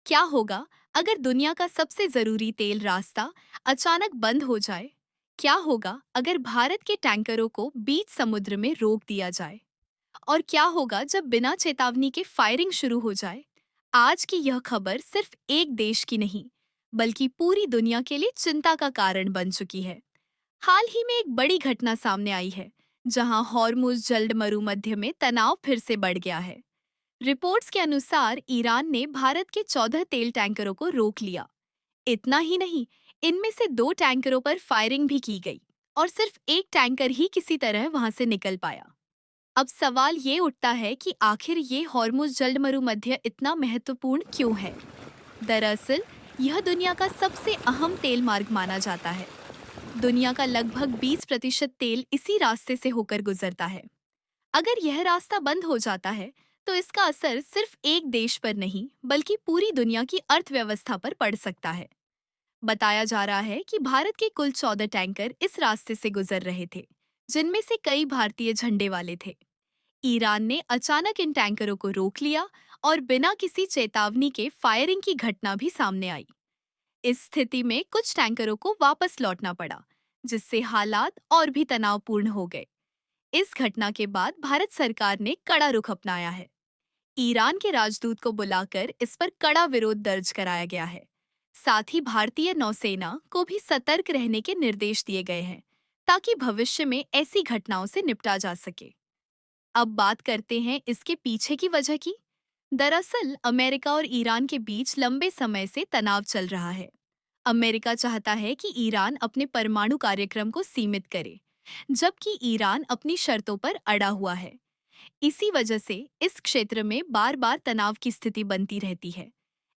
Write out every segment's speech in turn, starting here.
क्या होगा अगर दुनिया का सबसे जरूरी तेल रास्ता अचानक बंद हो जाए? क्या होगा अगर भारत के टैंकरों को बीच समुद्र में रोक दिया जाए? और क्या होगा जब बिना चेतावनी के फायरिंग शुरू हो जाए? आज की यह खबर सिर्फ एक देश की नहीं, बल्कि पूरी दुनिया के लिए चिंता का कारण बन चुकी है। हाल ही में एक बड़ी घटना सामने आई है, जहां हॉर्मुज जल्द मरुमध्य में तनाव फिर से बढ़ गया है। रिपोर्ट्स के अनुसार ईरान ने भारत के 14 तेल टैंकरों को रोक लिया। इतना ही नहीं, इनमें से 2 टैंकरों पर फायरिंग भी की गई और सिर्फ एक टैंकर ही किसी तरह वहां से निकल पाया। अब सवाल ये उठता है कि आखिर ये हॉर्मुज जलमरुमध्य इतना महत्वपूर्ण क्यों है? दरअसल यह दुनिया का सबसे अहम तेल मार्ग माना जाता है। दुनिया का लगभग 20% तेल इसी रास्ते से होकर गुजरता है। अगर यह रास्ता बंद हो जाता है, तो इसका असर सिर्फ एक देश पर नहीं, बल्कि पूरी दुनिया की अर्थव्यवस्था पर पड़ सकता है। बताया जा रहा है कि भारत के कुल 14 टैंकर इस रास्ते से गुजर रहे थे, जिनमें से कई भारतीय झंडे वाले थे। ईरान ने अचानक इन टैंकरों को रोक लिया और बिना किसी चेतावनी के फायरिंग की घटना भी सामने आई। इस स्थिति में कुछ टैंकरों को वापस लौटना पड़ा, जिससे हालात और भी तनावपूर्ण हो गए। इस घटना के बाद भारत सरकार ने कड़ा रुख अपनाया है। ईरान के राजदूत को बुलाकर इस पर कड़ा विरोध दर्ज कराया गया है। साथ ही भारतीय नौसेना को भी सतर्क रहने के निर्देश दिए गए हैं, ताकि भविष्य में ऐसी घटनाओं से निपटा जा सके। अब बात करते हैं इसके पीछे की वजह की। दरअसल अमेरिका और ईरान के बीच लंबे समय से तनाव चल रहा है। अमेरिका चाहता है कि ईरान अपने परमाणु कार्यक्रम को सीमित करे, जबकि ईरान अपनी शर्तों पर अड़ा हुआ है। इसी वजह से इस क्षेत्र में बार बार तनाव की स्थिति बनती रहती है।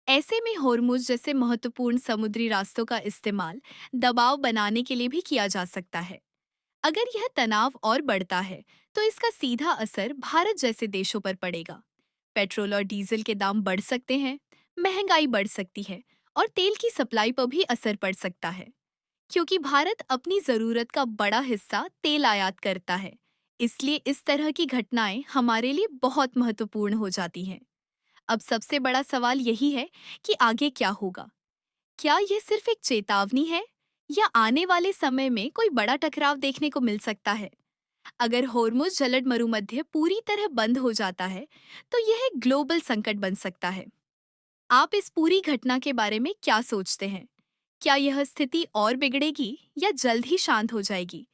ऐसे में होर्मुज जैसे महत्वपूर्ण समुद्री रास्तों का इस्तेमाल दबाव बनाने के लिए भी किया जा सकता है। अगर यह तनाव और बढ़ता है, तो इसका सीधा असर भारत जैसे देशों पर पड़ेगा। पेट्रोल और डीजल के दाम बढ़ सकते हैं, महंगाई बढ़ सकती है और तेल की सप्लाई पर भी असर पड़ सकता है, क्योंकि भारत अपनी जरूरत का बड़ा हिस्सा तेल आयात करता है। इसलिए इस तरह की घटनाएं हमारे लिए बहुत महत्वपूर्ण हो जाती हैं। अब सबसे बड़ा सवाल यही है कि आगे क्या होगा? क्या यह सिर्फ एक चेतावनी है, या आने वाले समय में कोई बड़ा टकराव देखने को मिल सकता है? अगर होर्मुज जलद मरुमध्य पूरी तरह बंद हो जाता है, तो यह एक ग्लोबल संकट बन सकता है। आप इस पूरी घटना के बारे में क्या सोचते हैं? क्या यह स्थिति और बिगड़ेगी या जल्द ही शांत हो जाएगी?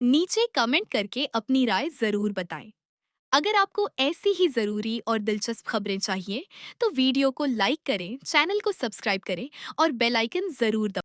नीचे कमेंट करके अपनी राय जरूर बताएं। अगर आपको ऐसी ही जरूरी और दिलचस्प खबरें चाहिए, तो वीडियो को लाइक करें, चैनल को सब्सक्राइब करें और बेल आइकन जरूर दबाएं।